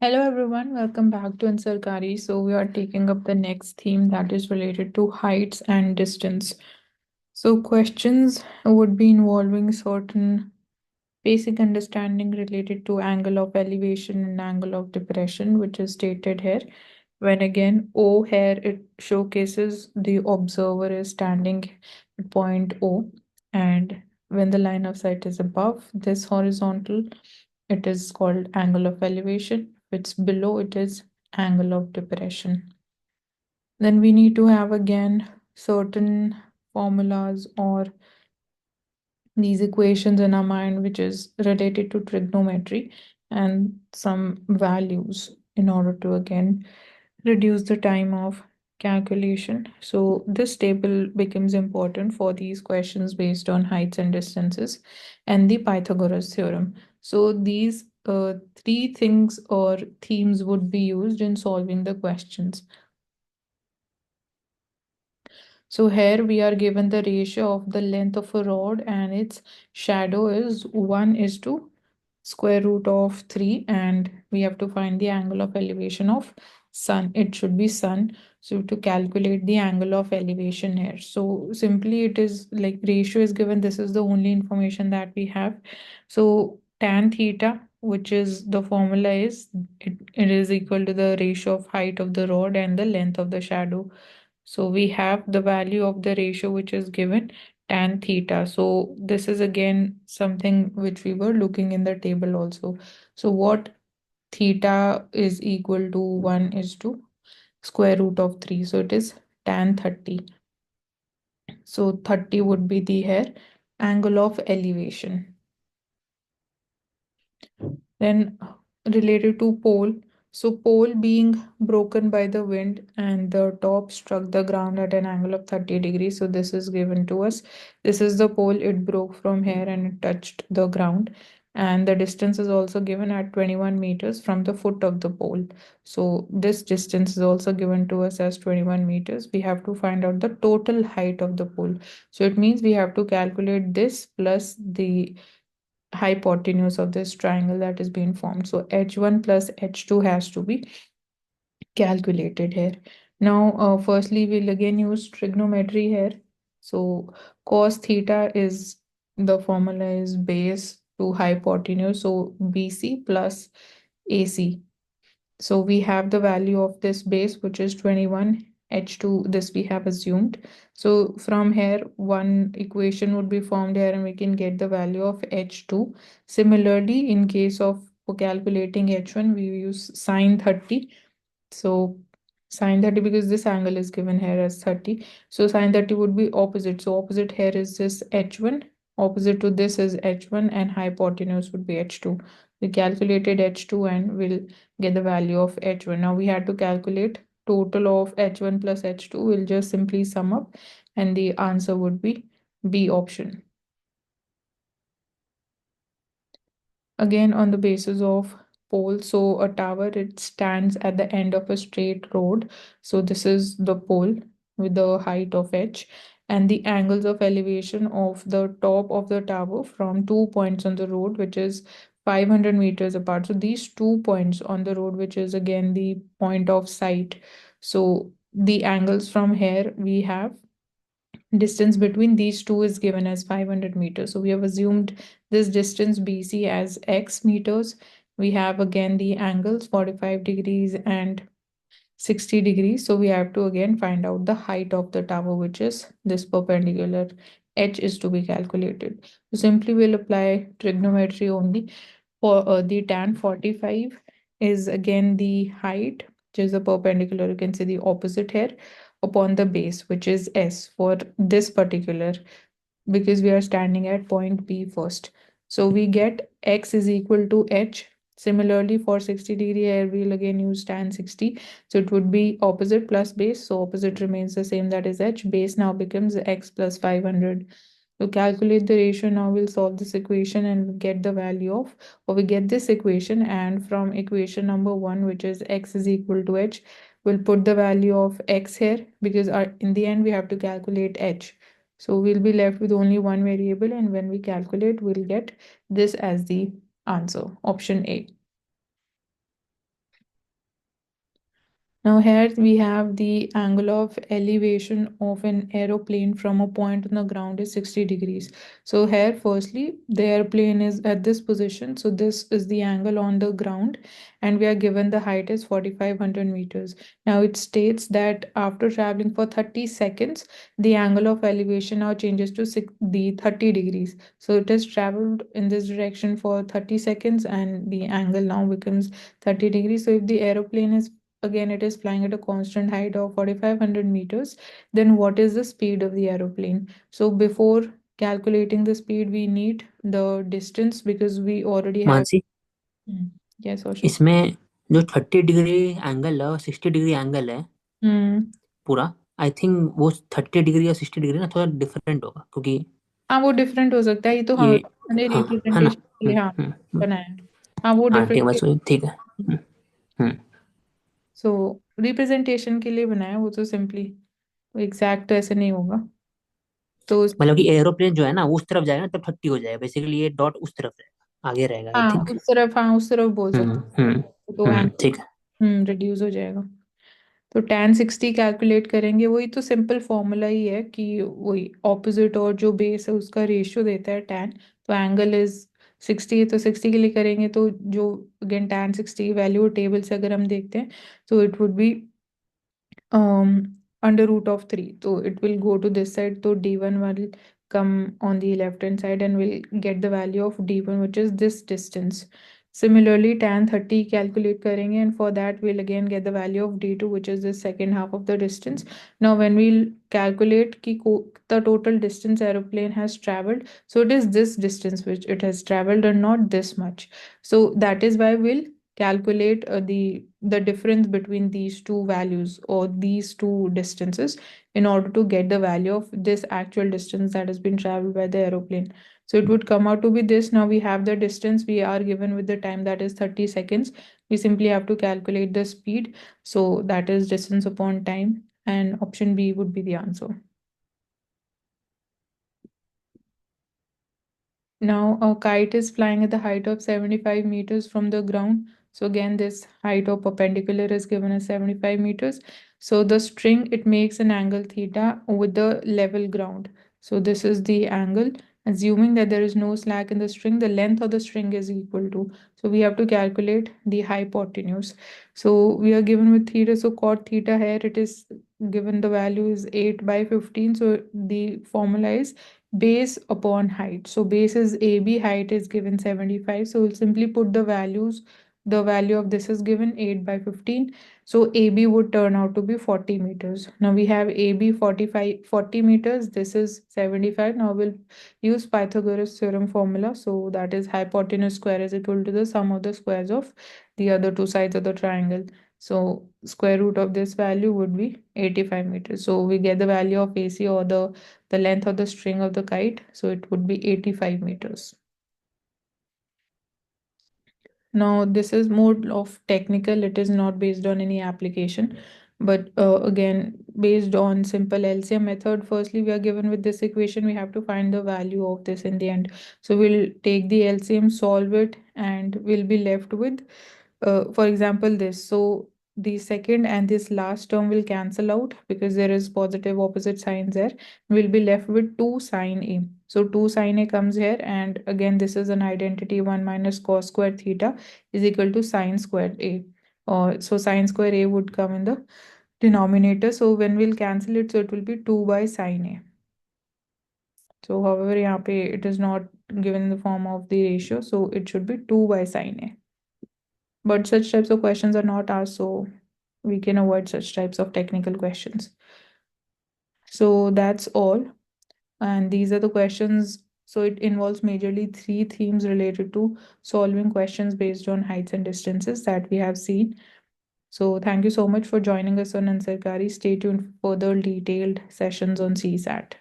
Hello everyone, welcome back to Ansarkari. So we are taking up the next theme that is related to heights and distance. So questions would be involving certain basic understanding related to angle of elevation and angle of depression, which is stated here. When again O here it showcases the observer is standing at point O, and when the line of sight is above this horizontal, it is called angle of elevation. If it's below, it is angle of depression. Then we need to have again certain formulas or these equations in our mind, which is related to trigonometry and some values in order to again reduce the time of calculation. So this table becomes important for these questions based on heights and distances and the Pythagoras theorem. So these three things or themes would be used in solving the questions. So here we are given the ratio of the length of a rod and its shadow is 1 is to square root of 3, and we have to find the angle of elevation of sun. It should be sun. So to calculate the angle of elevation here. So simply it is like ratio is given. This is the only information that we have. So tan theta, which is the formula is it is equal to the ratio of height of the rod and the length of the shadow. So we have the value of the ratio which is given tan theta. So this is again something which we were looking in the table also. So what theta is equal to 1 is to square root of 3. So it is tan 30. So 30 would be the here angle of elevation. Then related to pole, so pole being broken by the wind and the top struck the ground at an angle of 30 degrees. So this is given to us. This is the pole, it broke from here and it touched the ground. And the distance is also given at 21 meters from the foot of the pole. So this distance is also given to us as 21 meters. We have to find out the total height of the pole. So it means we have to calculate this plus the hypotenuse of this triangle that is being formed. So h1 plus h2 has to be calculated here. Now, firstly, we'll again use trigonometry here. So cos theta is the formula is base to hypotenuse. So BC plus AC. So we have the value of this base, which is 21. H2, this we have assumed. So from here, one equation would be formed here and we can get the value of H2. Similarly, in case of for calculating H1, we use sine 30. So sine 30, because this angle is given here as 30. So sine 30 would be opposite. So opposite here is this H1. Opposite to this is H1 and hypotenuse would be H2. We calculated H2 and we'll get the value of H1. Now we had to calculate total of H1 plus H2. We'll just simply sum up and the answer would be B option. Again, on the basis of pole, so a tower, it stands at the end of a straight road. So this is the pole with the height of h, and the angles of elevation of the top of the tower from 2 points on the road, which is 500 meters apart. So these 2 points on the road, which is again the point of sight. So the angles from here we have distance between these two is given as 500 meters. So we have assumed this distance BC as x meters. We have again the angles 45 degrees and 60 degrees. So we have to again find out the height of the tower, which is this perpendicular. H is to be calculated. So simply we'll apply trigonometry only. For the tan 45 is again the height, which is the perpendicular. You can see the opposite here upon the base, which is S for this particular, because we are standing at point B first. So we get X is equal to H. Similarly, for 60-degree here, we'll again use tan 60. So it would be opposite plus base. So opposite remains the same, that is H. Base now becomes X plus 500. To calculate the ratio, now we'll solve this equation and we'll get the value of, or we get this equation, and from equation number 1, which is X is equal to H, we'll put the value of X here because in the end we have to calculate H. So we'll be left with only one variable, and when we calculate, we'll get this as the answer, option A. Now here we have the angle of elevation of an aeroplane from a point on the ground is 60 degrees. So here firstly the airplane is at this position. So this is the angle on the ground and we are given the height is 4500 meters. Now it states that after traveling for 30 seconds the angle of elevation now changes to the 30 degrees. So it has traveled in this direction for 30 seconds and the angle now becomes 30 degrees. So if the aeroplane is again it is flying at a constant height of 4500 meters, then what is the speed of the aeroplane? So before calculating the speed we need the distance because we already have. Mansi, Hmm. Yes, Oshin. इसमें जो 30 degree angle है और 60 degree angle है Hmm. पूरा, I think वो 30 degree या 60 degree ना थोड़ा डिफरेंट होगा, क्योंकि हाँ वो डिफरेंट हो सकता है, ये तो ये, हमने हाँ, है ना। रिप्रेजेंटेशन के लिए हाँ हम्म। बनाया है। हाँ वो हाँ ठीक है, डिफरेंट। बस ठीक है। हम्म। सो रिप्रेजेंटेशन के लिए बनाया, वो तो सिंपली एग्जैक्ट ऐसे नहीं होगा। तो मतलब कि एरोप्लेन जो है ना वो उस तरफ जाएगा ना तब 30 हो जाएगा, बेसिकली ये डॉट उस तरफ रहेगा, आगे रहेगा आई हाँ थिंक। उस तरफ, हाँ उस तरफ बोल हम्म। सकते हैं तो ठीक है। रिड्यूस हो जाएगा। तो tan 60 कैलकुलेट करेंगे, वही तो सिंपल फॉर्मूला ही है कि वही ऑपोजिट और जो बेस है उसका रेशियो देता है tan। तो एंगल इज 60 है तो 60 के लिए करेंगे तो जो अगेन tan 60 वैल्यू टेबल से अगर हम देखते हैं तो it would be under root of 3. So it will go to this side. So d1 will come on the left hand side and we'll get the value of d1 which is this distance. Similarly, tan 30 calculate करेंगे and for that we'll again get the value of d2 which is the second half of the distance. Now when we'll calculate the total distance aeroplane has traveled, so it is this distance which it has traveled and not this much. So that is why we'll calculate the difference between these two values or these two distances in order to get the value of this actual distance that has been traveled by the aeroplane. So it would come out to be this. Now we have the distance, we are given with the time that is 30 seconds. We simply have to calculate the speed. So that is distance upon time, and option B would be the answer. Now, a kite is flying at the height of 75 meters from the ground. So again, this height of perpendicular is given as 75 meters. So the string, it makes an angle theta with the level ground. So this is the angle. Assuming that there is no slack in the string, the length of the string is equal to. So we have to calculate the hypotenuse. So we are given with theta. So cot theta here, it is given the value is 8 by 15. So the formula is base upon height. So base is AB, height is given 75. So we'll simply put the values. The value of this is given 8 by 15. So AB would turn out to be 40 meters. Now we have AB 40 meters. This is 75. Now we'll use Pythagoras theorem formula. So that is hypotenuse square is equal to the sum of the squares of the other two sides of the triangle. So square root of this value would be 85 meters. So we get the value of AC or the length of the string of the kite. So it would be 85 meters. Now, this is more of technical, it is not based on any application. But again, based on simple LCM method, firstly, we are given with this equation, we have to find the value of this in the end. So we'll take the LCM, solve it, and we'll be left with for example this. So the second and this last term will cancel out because there is positive opposite signs there. We'll be left with 2 sine a. So 2 sine a comes here, and again this is an identity, 1 minus cos square theta is equal to sine square a. So sine square a would come in the denominator. So when we'll cancel it, so it will be 2 by sine a. So however यहाँ पे it is not given in the form of the ratio, so it should be 2 by sine a. But such types of questions are not asked, so we can avoid such types of technical questions. So that's all. And these are the questions. So it involves majorly 3 themes related to solving questions based on heights and distances that we have seen. So thank you so much for joining us on Ansarkari. Stay tuned for further detailed sessions on CSAT.